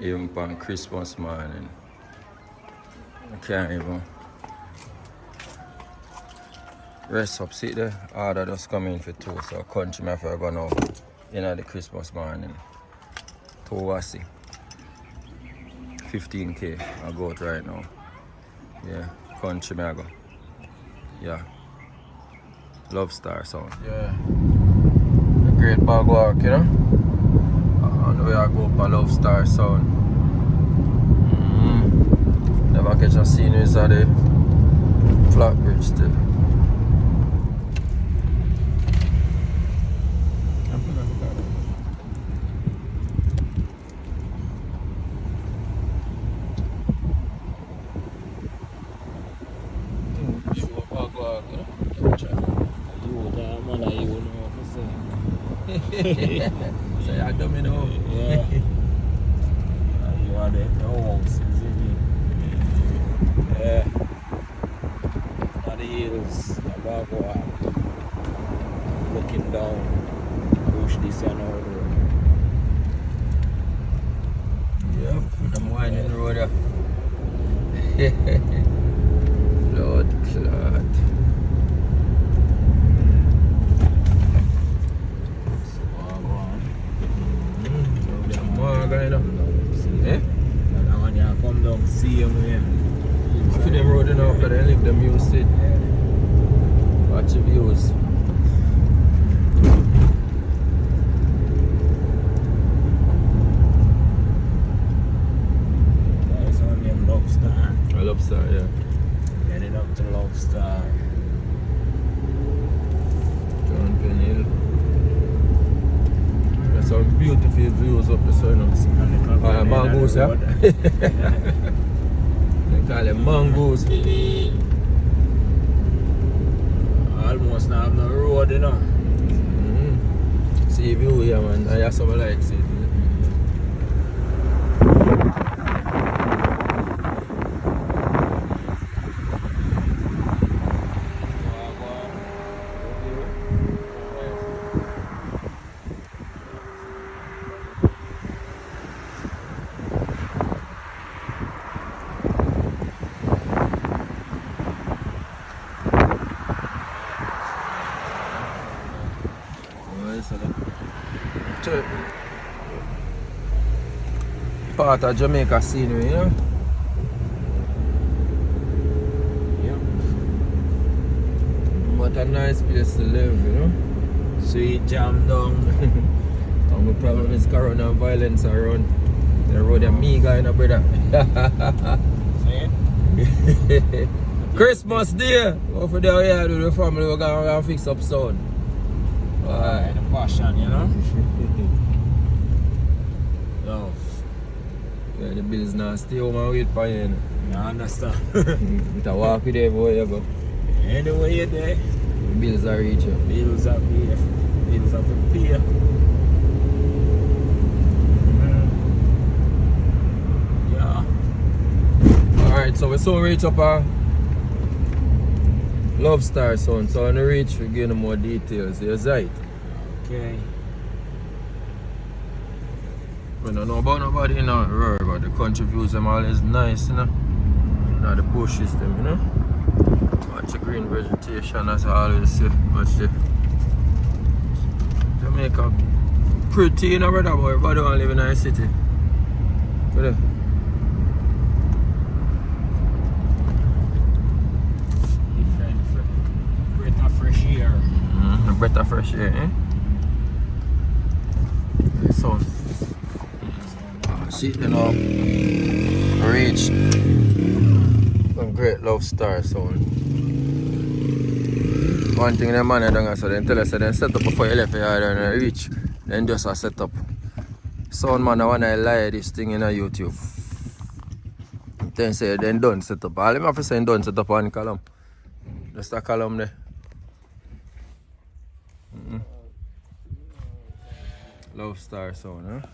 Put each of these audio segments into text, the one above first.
Even on Christmas morning. I can't even rest up. See the order just come in for 2, so country me for go now in the Christmas morning. To Wasi. 15k I go out right now. Yeah, country me I go. Yeah. Love Star sound. Yeah. The great bag walk, you know? On the way I go up a Love Star sound. Never catch a scene is at the flat bridge still. So I don't know. Yeah. You are the house, yeah. On the hills, above walk, looking down, push this and all the road. Yep, I'm winding the road up. Lord clot. Come down, see him here. I feel them road enough, but they leave the music. Watch the views. That's on them Love Star. Love Star, yeah. Heading up to Love Star. John Penn Hill. There's some beautiful views up the sun. Mangoes, yeah? They call them mangoes. Almost now have no road, you know. See view here, man. I have some lights. Part of Jamaica scenery, you know? Yeah. What a nice place to live, you know? Sweet jam down. And the problem is corona and violence around the road. And me guy, no brother. Christmas Day! Over there, yeah, do the family, we're gonna fix up sound. Alright, the passion, you know? Love. Yeah, the bills now stay home and wait for you. I understand. You can walk with everywhere you go. Anyway you're there. The bills are reaching. Bills are paid. Bills are to pay. Yeah. Alright, so we soon reach up a Love Star sound. So when we reach, we give them more details. Yes, right? Okay. We don't know about nobody in the road, but the country views them always nice, you know. Now the bushes them, you know. Watch the green vegetation, as I always say. Watch the Jamaica pretty, you know, brother, but everybody want to live in a city. Look at Breath of fresh air. a breath of fresh air, eh? The sun. See, you know, reach some great Love Star sound. One thing the man done, so they tell us they set up before you left here and reach, then just a set up. Sound man, I want to lie this thing in a YouTube. Then say then done set up. All them have to say done set up on column. Just a column there. Love Star sound, huh?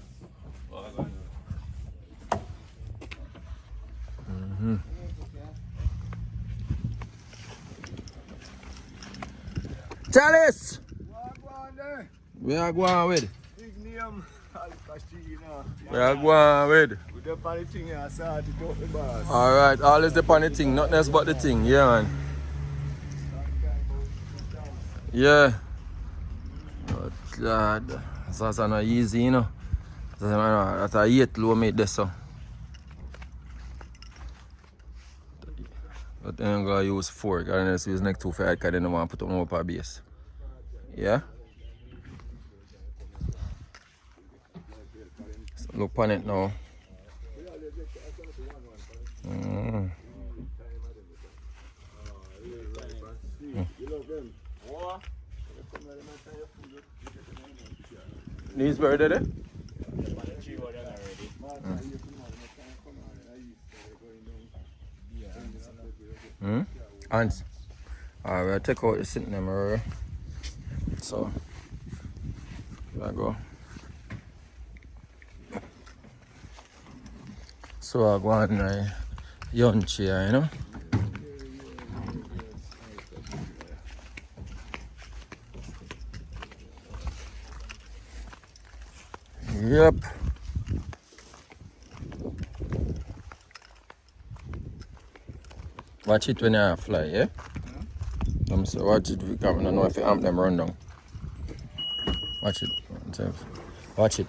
CHALAIS! We are going with. Big name, Al Pacino. We are going with. With the funny thing, I saw it out the boss. Alright, always the funny thing, nothing else but the thing, yeah man. Yeah. But God, that's not easy, you know. That's a 8 low made this so. But then I'm gonna use 4, because use next 2 for because then I want to put up more upper base. Yeah? So look on it now. These birds are there? Ants. Alright, we'll take out the sitting them already. So, there I go. So I go on a young chair, you know. Yep. Watch it when you fly, yeah? So watch it because I don't know if you amp them run down. Watch it. Watch it.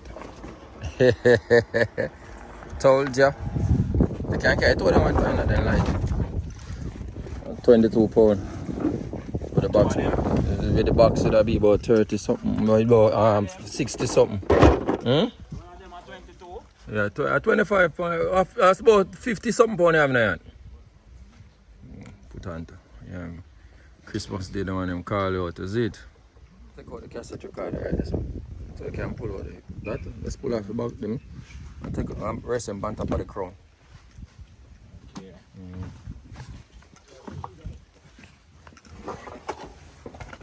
Told ya. I can't carry 2 of them one time at the light. 22 pounds. With the box. With the box would be about 30 something. About 60 something. Hmm? Yeah, 25 pounds. That's about 50 something pounds you have now. Put on to. Yeah. Christmas Day, the one them call you out, is it? Take out the cassette recorder right this one. So you can pull out that. Let's pull off the back them. And take rest them on top of the crown. Yeah.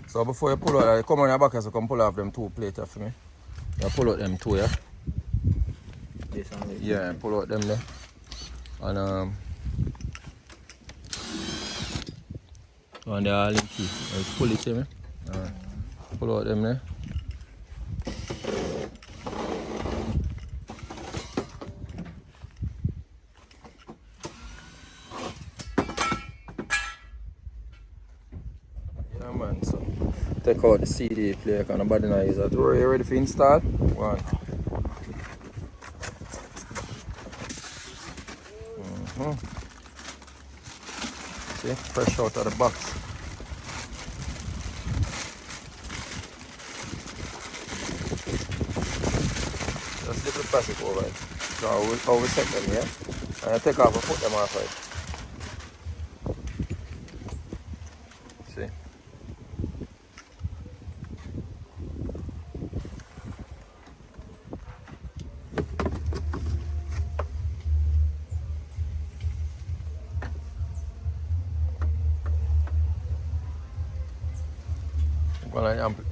So before you pull out, you come on the back so you can pull off them 2 plates for me. You pull out them 2, yeah? This one is. Yeah, pull out them there. And they are linky. Pull it, see me? Pull out them there. Yeah man, so take out the CD player because nobody knows use that. Are you ready for install? One. See, fresh out of the box. Just slip the plastic over it. So how we set them, yeah? And I take off and put them off right. See?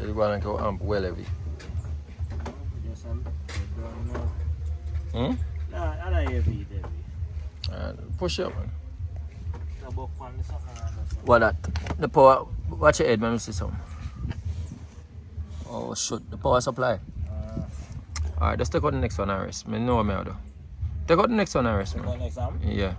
You're going to go amp well heavy. Yes, I'm done now. Hmm? Nah, I don't heavy. Push up, man. The book one is something. What that? The power. Watch your head, man. See something. Oh, shoot. The power supply. Alright, just take out the next one and rest. I know what I do. Take out the next one and rest, man. Next one? Yeah.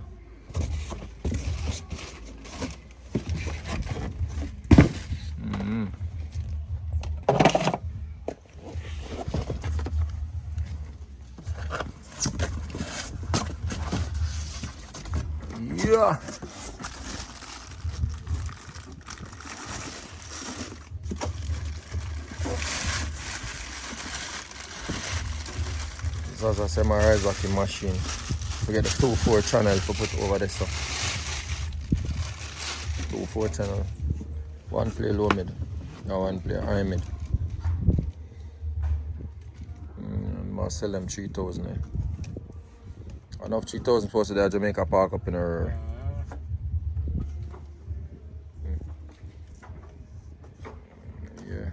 Yeah. ZAZA semi-rise vacuum machine. We get the 2-4 channel to put over the stuff. 2-4 channel. 1 play low mid. And 1 play high mid. I'll sell them 3,000. Enough 3,000 supposed to there Jamaica Park up in her. Yeah.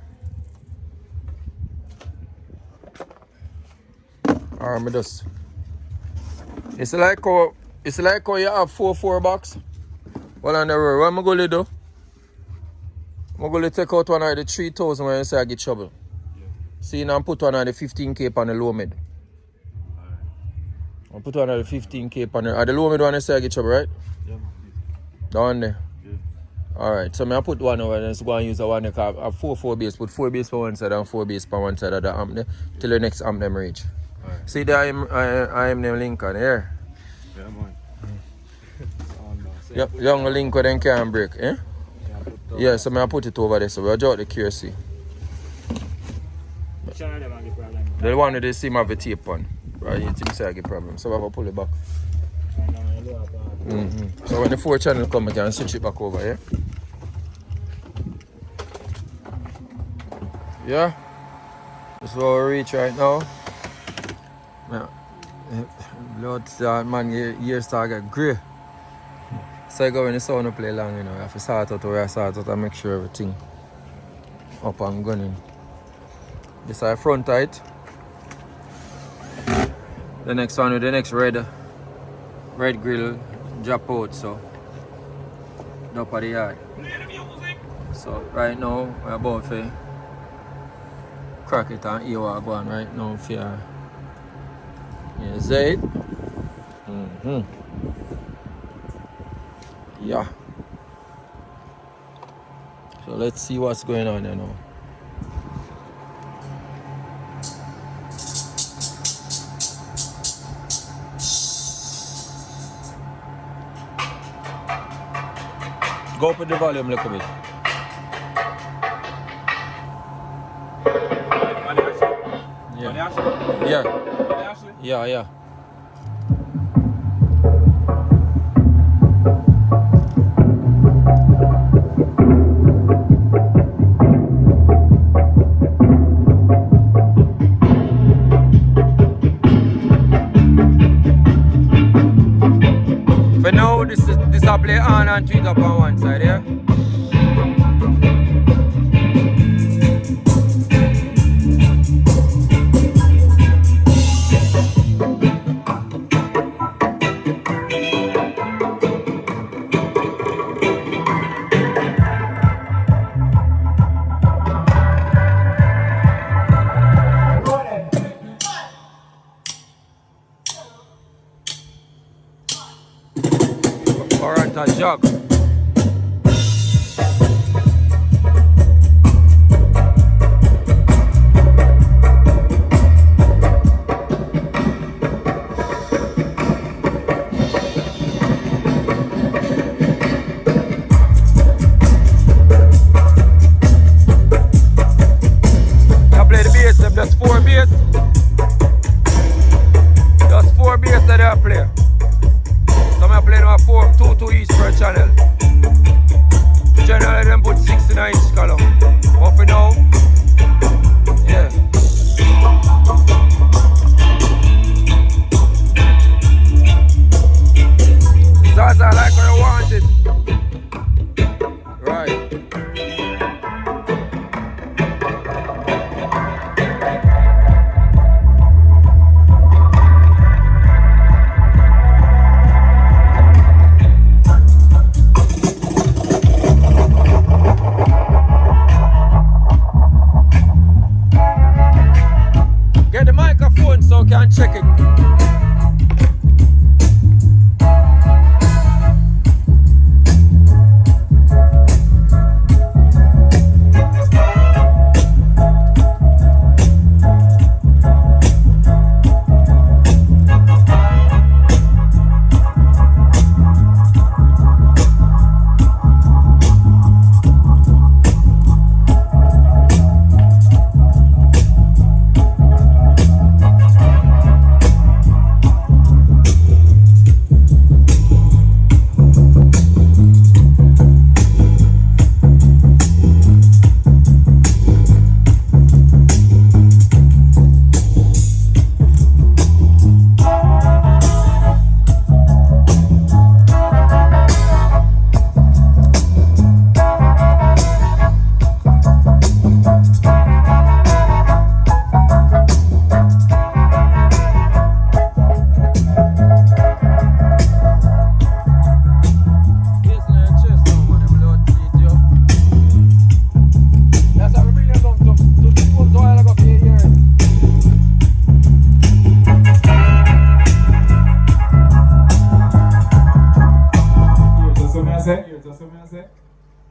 Alright, me just. It's like how you have 4 box. Well on the road. What am I gonna do? I'm gonna take out one of the 3,000 when you say I get trouble. Yeah. See now and put one of the 15K on the low mid. I'll put one of the 15K on there. The low mid one is get trouble, right? Yeah, man. The one there? Yeah. Alright, so I put one over and go and use the one there. I have 4 bass, put 4 bass for one side and 4 bass for one side of the amp there till the next amp them reach. Right. See the I am named Lincoln here. Yeah, man. Yep, young Lincoln then can't break, eh? Yeah, so I put it over there, so we'll draw the QC. The one that they see have a tape on. Right, you think I get problem. So I have to pull it back. So when the 4 channel come, I can switch it back over, yeah? Yeah? That's where we reach right now. Yeah. Blood start, man, ears start get grey. So you go when the sound to play long, you know, you have to sort out where I sort out and make sure everything up and gunning. This is our front height. The next one with the next red grill drop out, so up at the yard. So right now we're about to crack it and hear what going right now for yeah, Z. Yeah. So let's see what's going on here now. Go up with the volume a little bit. Yeah. For now, this I play on and tweet up on one side, yeah? Alright, a jog. I play the bass, that's 4 bass. That's 4 bass that I play. So I play now 4, 2 each per channel. Generally them put 6 in each column. But for now, yeah. ZAZA like how you want it. Right. Get the mic.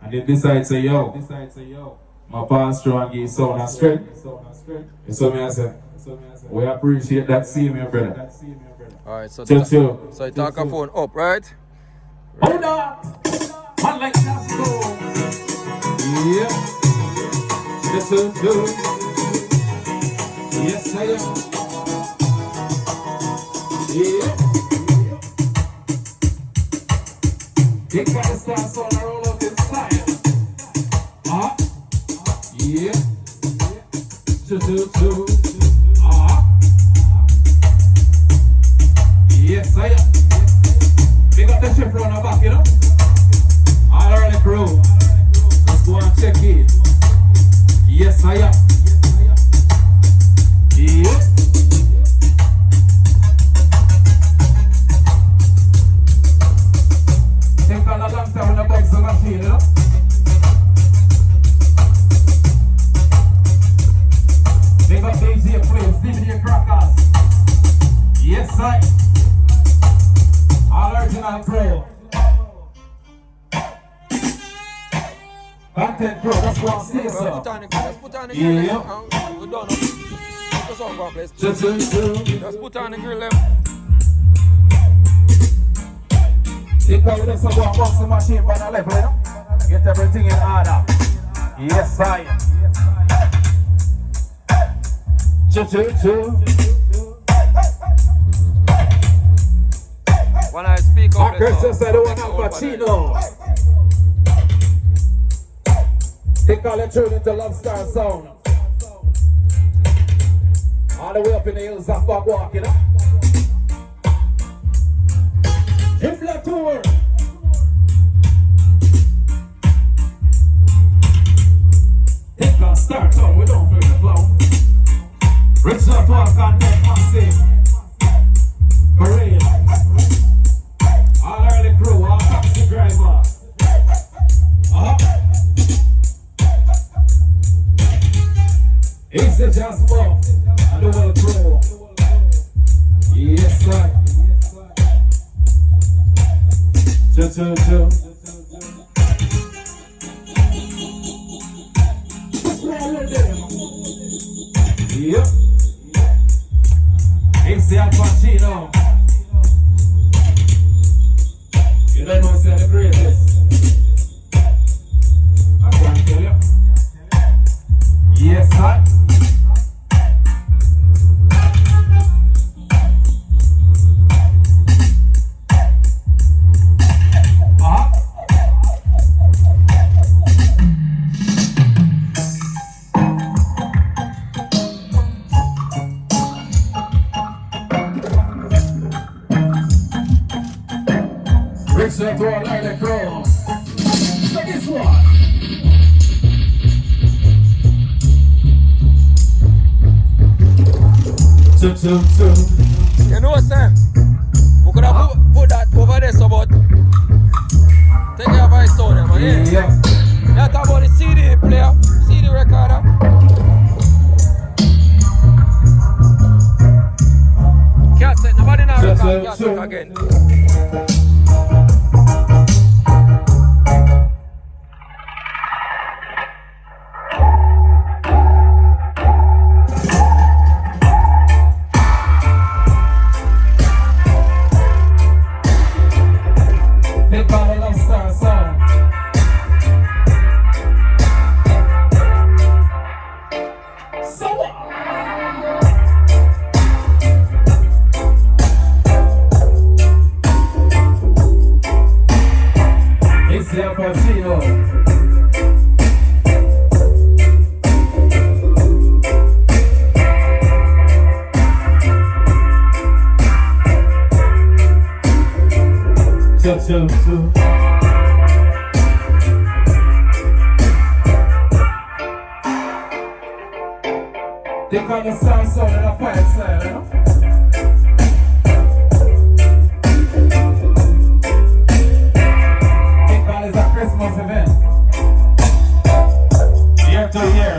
And they decide say yo, my pastor and give sound and strength. So me I say, we appreciate that same here, brother. Alright, so Chill. so you talk a phone up, right? Hold on! I like that go. Yeah. Chill. Yes, I am. Yeah. They got the stars on the roll up inside. Yeah. Chill. Yes, I am. They got the chef on the back, you know? All right, crew. Let's go and check it. Yes, I am. Yeah. Take a long time when the box the machine, you know? They got DJ players, DVD crackers. Yes, I. All original crew. Content crew, that's what I'm saying, sir. Let's put on the grill. Yeah. We done. Put the song on, please. Chill. Let's put on the grill. Take out this and go and box the machine by the level, you know? Get everything in order. Yes, I. Chill. When I speak up, Chris just said, I don't have Pacino. Take all the tune into Love Star Sound. All the way up in the hills of Bagwalk, you know? Hippla Tour. Take a start on, we don't feel the flow. Richard Walk and Dead Massive. Parade. All early crew, all taxi driver. Easy just walk. And the whole crew. Yes, sir. Chill. Yep. Easy Al Pacino. You don't know say the greatest. I can't tell you. Yes, sir. Richard to a line cross. So guess what? You know, Sam, we could have put that over there, so but take care of our stone, man. Yeah. That's about the CD player, CD recorder. Cassette, nobody now record cassette again. Chill. They call the sound sound in a quiet style, you know? They call it a Christmas event. Year to year.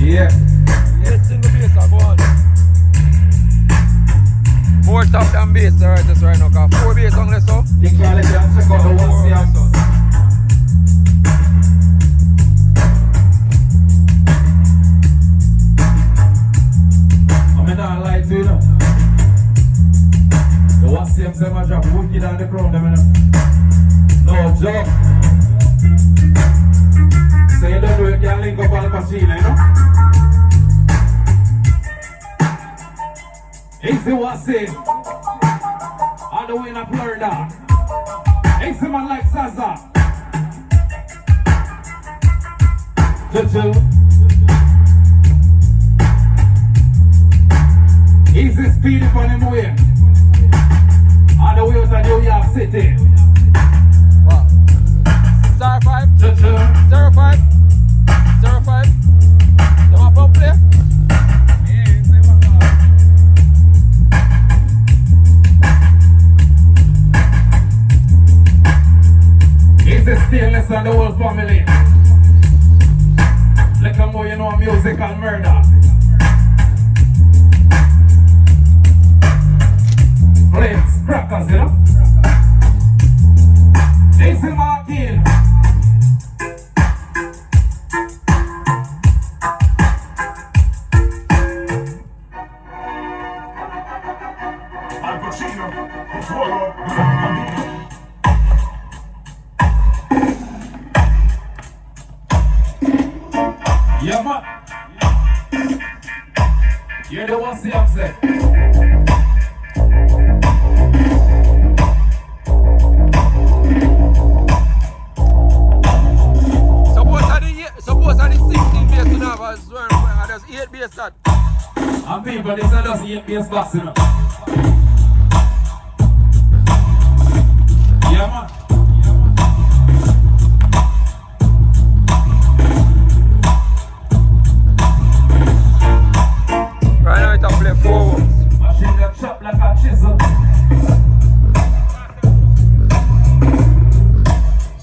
Yeah. Let's sing the bass, go on. More top than bass, alright, that's right now, cause 4 bass only so. You can't let them check out the Wasi answer. I'm not lie to you now. The Wasi himself drop wicked on the ground, them, you know. No joke. So you don't do it, you can link up on the machine, you know. It's the Wasi. All the way in Florida. It's a man like ZAZA. Juju. Easy speed upon him way. All the way out of New York City. Wow. 05? Juju. 05? 05? You want to play? He's the stainless and the whole family. Little more you know musical murder. Flames, crackers, you know. This is my kill. Yeah, man. You're the Wasi upset. Suppose I the 16 bass to have as well, and there's 8 bass that. And people, this is just 8 bass box, you know. Yeah, man. Right now, it's play 4 words. Machine that chop like a chisel.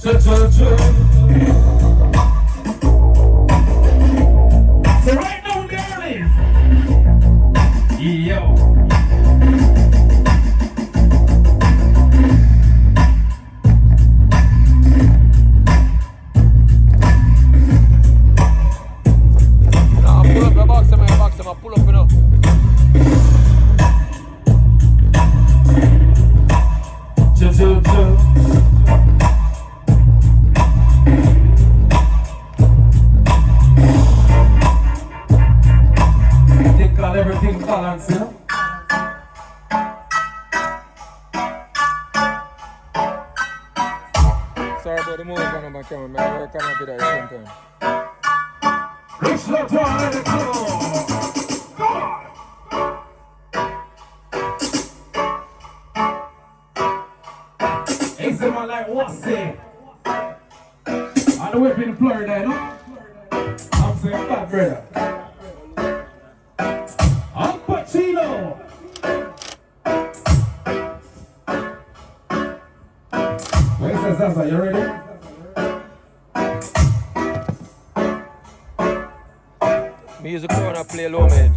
Choo-choo-choo. So right now, girlies. Yo. Nah, pull up your box, man, pull up, you know. Choo-choo-choo. They call everything balance, you know? Sorry about the movie on my camera, man. I work on a bit at the same time. Reach the door, let it go. He's a man like Wasi. On the whip in Florida, you know? I'm saying fat brother. Al Pacino. Where's the ZAZA? You ready? Me use the crown and play low mid.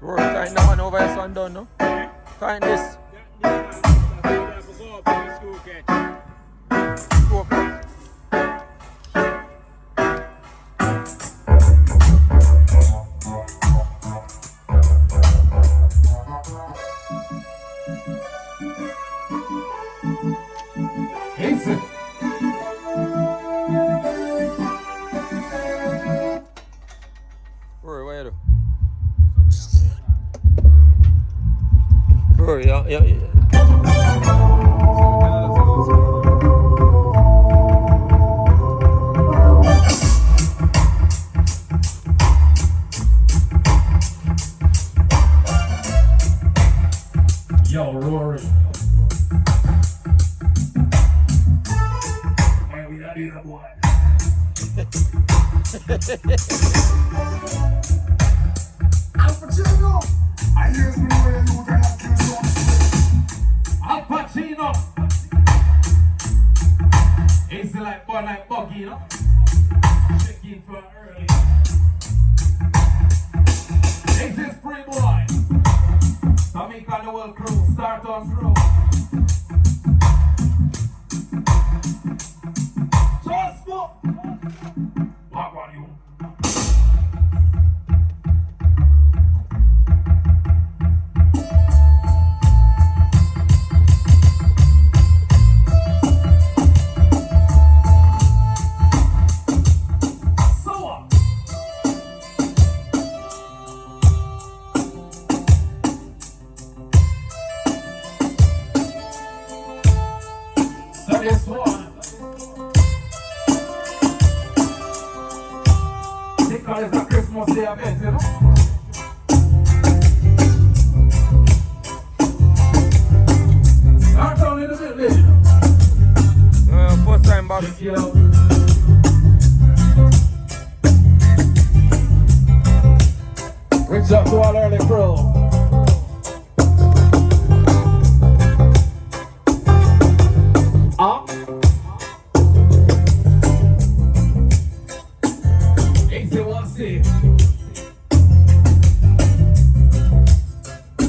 Bro, kind that one over this one done, no? Kind this. Go for it. Easy. Bro, what you do? Bro, yeah. Yo, Rory. Al Pacino. I hear me where you gonna kill some. Al Pacino. It's like born like buggy, you know? Check in for early. This is free boy. Jamaica the world crew, start on through. Just go. What want you? This one. Because it's a Christmas Day event, you know? Start down in the building. First time back. Check it out. Reach out to all early crew.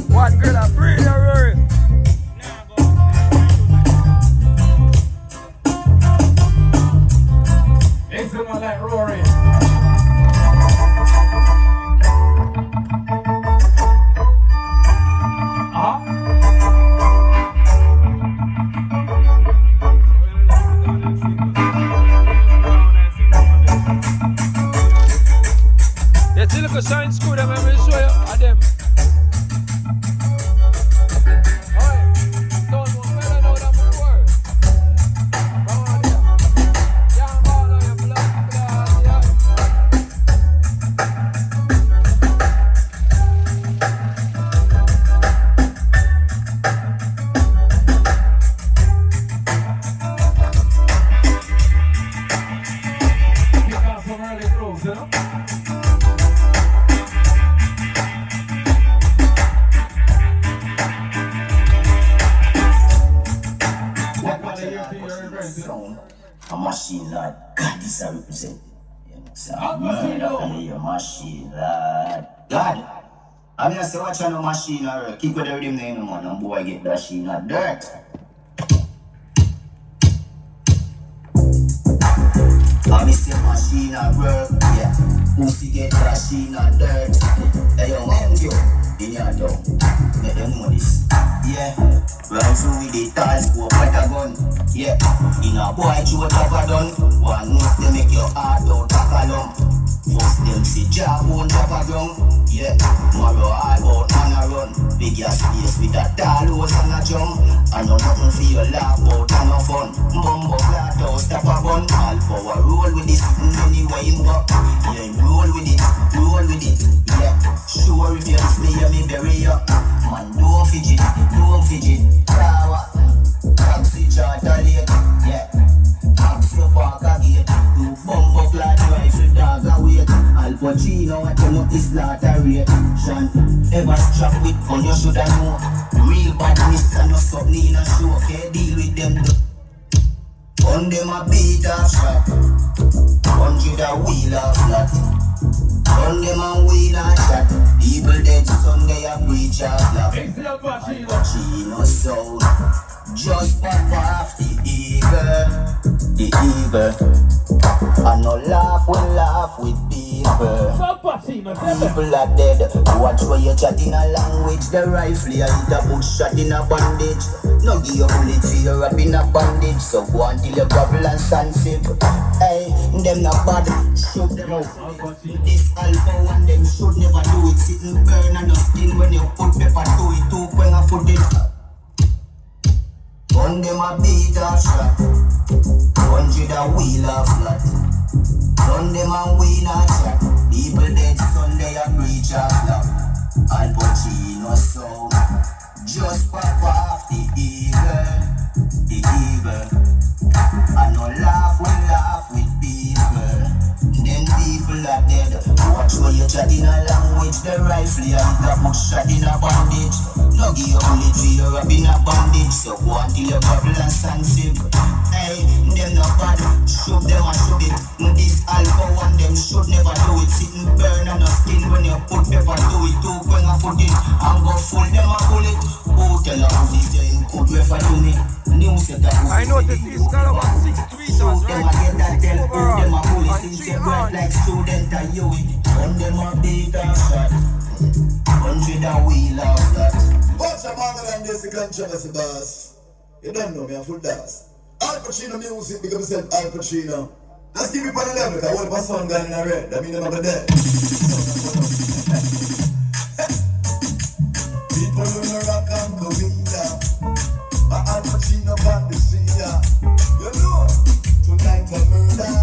One girl a free there, Rory. Ain't someone like Rory. Let's see, look at science school, them, let me show you at them. A machine lad, God this I represent. You know, so a machine lad. God! I mean I say watch on a machine or kick with the rhythm there, man, and boy get that machine at dirt. I miss the machine at work, yeah. Pussy get that machine at dirt. Hey yo, man, yo, in your dog. Let them know this. Yeah, run through with the tiles, go like a gun. Yeah, in a boy, you what have a done. One note, they make your heart out like a lump. First, them see job won't drop a ground. Yeah, tomorrow, all out man a run. Big ass face with a tall hose and a jump. I know nothing for your laugh out and no fun. Mumbo flat out, stop a bun. All power, roll with this, anyway in buck. Yeah, roll with it, roll with it. Yeah, sure if you display, me bury ya. Man, don't fidget, don't fidget. Power, taxi charter late. Yeah, taxi park a gate. Do bumbo flat rifle dog a wait. Al Pacino at them up this slaughter rate. Sean, ever strap with fun you shoulda know. Real badness and no something in a show. Okay, deal with them. On them a beat off shot. 100 a wheel off flat. On them a wheel and shot. Evil dead Sunday a preach a black. Pacino sound. Just pop off the eagle. The eagle. I no laugh, we laugh with people. People are dead. Watch where you chat in a language. The rifle you hit a bush shot in a bandage. No give your bullet for you up in a bandage. So go until you gravel and stand safe. Hey, them not bad. Shoot them out. This alpha one them should never do it. Sit and burn on your skin when you put pepper to it. Too when I put it. On them a beat off shot. 100 a wheel off flat. On them a wheel and shot. People dead Sunday a preach a flap. Al Pacino sound. Just pop off the eagle. The eagle. I no laugh, we laugh with people. Then people But you chat in a language, the rifle and the bush shot in a bandage. No give you bullet for your rub in a bandage. So go until you bubble and stand sick. Hey, them no bad, shoot them and shoot it. This alcohol one, them should never do it. Sit and burn on the skin when you put pepper to it. Two when I put it, and go full them a bullet. Oh, tell her who's this saying, could refer to me. I noticed this got about 6 tweeters, right? Overall, them a bullet on since 3 you months. like student are you it. When them a beat and shot, 100 a wheel of that. Watch a man than this, the controversy boss. You don't know me, I'm full dance. Al Pacino music, because myself Al Pacino. Just give me for the level, because I want my son gun in the red. That means I'm not dead. People who know rock and go in down. Al Pacino on the scene. You know, tonight a murder.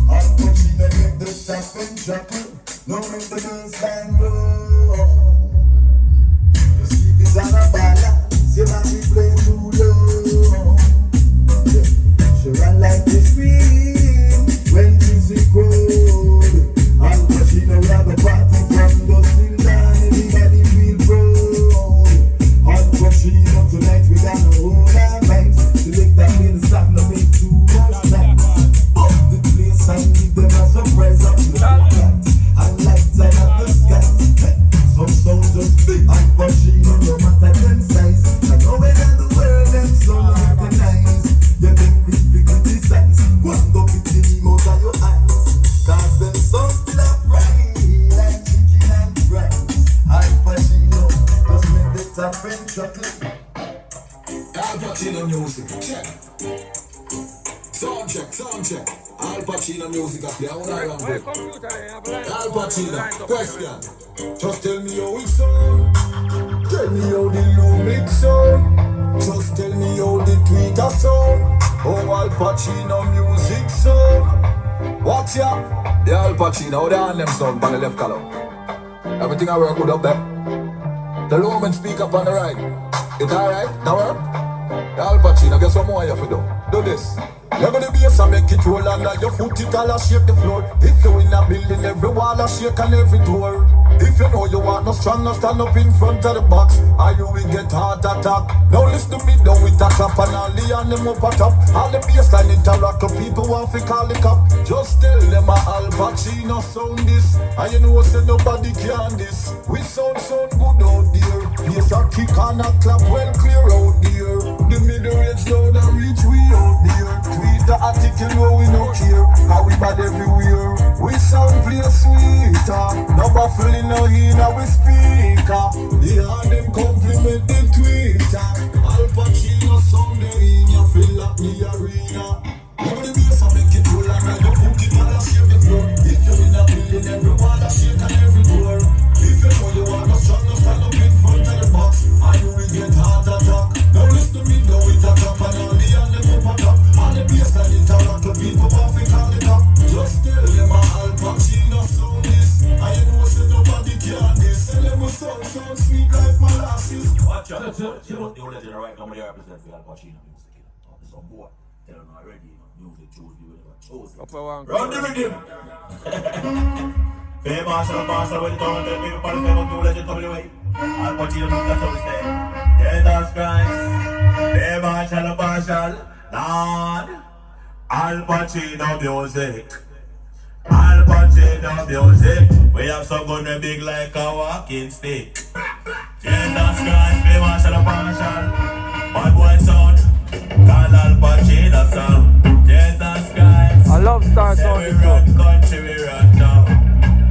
Al Pacino make the shot and drop it. No make the girls stand low. You see this on a balance, you might be playing too low. She run like the stream when music goes. Al Pacino we have a party from dusk till dawn. Everybody feel proud. Al Pacino tonight we got no hold our minds. Select that way to stop, no make too much time. Up the place and give them a surprise up the lights. And lights out of the skies. Some sounds just big. Al Pacino no matter them size. And nowhere in the world them so organized. You think this big with this size. One go with the emote of your eyes. Cause them sounds still a fry. Like chicken and fries. Al Pacino just make the top and chocolate. Al Pacino music, check. Sound check. Al Pacino music up there, I wanna run Where it. computer they have line Al up, Pacino, line up, question. Just tell me how it sound. Tell me how the Lumix sound. Just tell me how the Twitter sound. How Al Pacino music sound. What's ya? The Al Pacino, how they on them sound on the left column. Everything I work good up there. The Roman speak up on the right. It alright? That work? The Al Pacino, guess what more you have to do? Do this. You're gonna be a make it roll under your foot, it all a shake the floor. If you in a building, every wall a shake and every door. If you know you want no strong, no stand up in front of the box, or you will get heart attack. Now listen to me, down with a clap and all the and them up a top. All the bassline interact, the people want to call the cop. Just tell them a Al Pacino sound this, and you know say nobody can this. We sound good out there. Bass a kick and a clap well clear out there. The middle range down and reach we out there. Tweet the article where we no care, how we bad everywhere. We sound play sweeter, no baffling no in our speaker. The hand them compliment the Twitter. Al Pacino sound the in ya feel like the arena. Now the bass a make it roll and ride your foot it all a shake the floor. If you in a building every wall a shake and every door. If you know you want no strong no stand up in front of the box, and you will get heart attack. Now listen to me now with a clap and all the hand them up a top. All the bassline interact the people want to call it up. Just tell them a Al Pacino sound this, and you know say nobody can this. Tell them a sound sweet like molasses. Watch out. You know the legend right now, they represent for Al Pacino music. It's on board. They don't know already. Music choose you, whatever chose. Upper one. Round the rhythm. Fair Marshall, when you talk to people, for the famous new legend coming away. Al Pacino, that's how we stay. Jesus Christ. Fair Marshall, Lord. Al Pacino music. Al Pacino music. We have some gun big like a walking stick. Jesus Christ, fair Marshall. Bad boy sound. Call Al Pacino sound. Jesus Christ. I love Star Say Sound we this run one. country, we run town.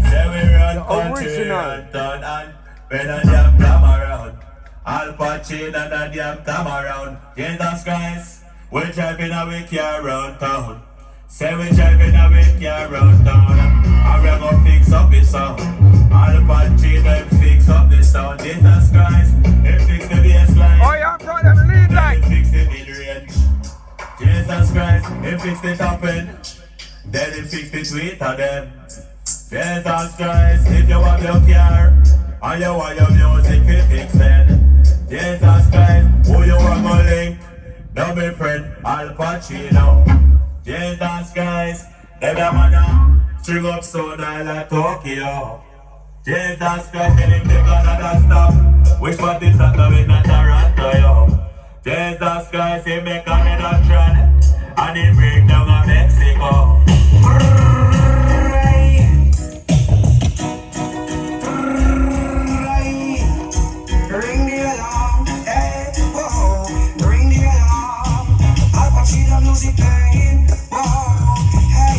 Say we run The country, we original. run town. And when a jam come around, Al Pacino and the jam come around. Jesus Christ, we driving a week here around town. Say we driving a week here around town. And we gonna fix up the sound. Al Pacino fix up the sound. Jesus Christ, he fix the bassline. Oh yeah, bro, them lead like. He fix the mid-range. Jesus Christ, he fix the top end. Then he fix the Twitter then. Jesus Christ, if you want your car and you want your music, we fix then. Jesus Christ, who you want to link? Now my friend Al Pacino. Jesus Christ, them a man String up so like Tokyo. Jesus Christ, tell him to Canada stop. Which part is that now in Toronto, yo? Jesus Christ, he make a Metatron. And he break down a Mexico. Ring the alarm, hey, whoa. Ring the alarm. Al Pacino music playing, whoa. Hey,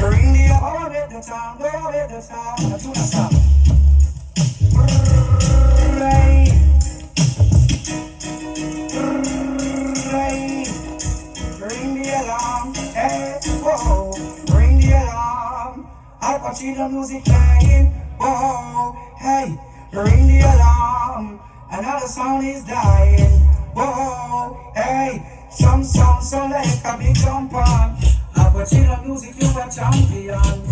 ring the alarm. Go with the sound, go with the sound. Do the sound. Ring the alarm, hey, whoa. Ring the alarm. Al Pacino music playing, whoa. Hey, ring the alarm. Another sound is dying, whoa. Hey, some sound so like a big jump on. Al Pacino music, you a champion.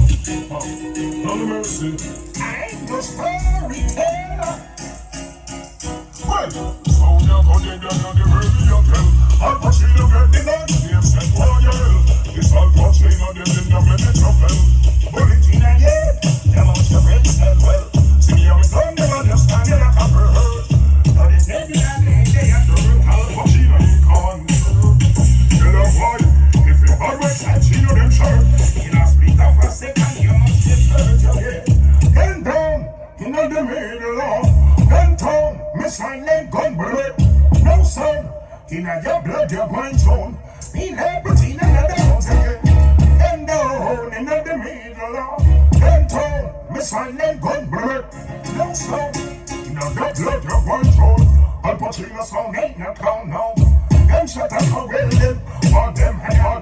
No mercy. I ain't no story teller. Well, sound ya go dead and the baby you tell. Al Pacino get the name set royal. This Al Pacino them in the minute of hell. Bullet in a head, them out the red cell well. See me how it done, them understand it like a bird. Now they say me and they have to run Al Pacino in con. Tell them why, if you always Pacino them shirt. In a split of a second, you must get hurt your head. Hand down, in the middle of. Hand down, me silent gun bullet. No sound, in a your blood, your mind zone. Me liberty, another house again. Hand down, in the middle of. Hand down, me silent gun bullet. No sound, in a your blood, your mind zone. Al Pacino sound ain't no clown now. Gunshot and a well them. All them and all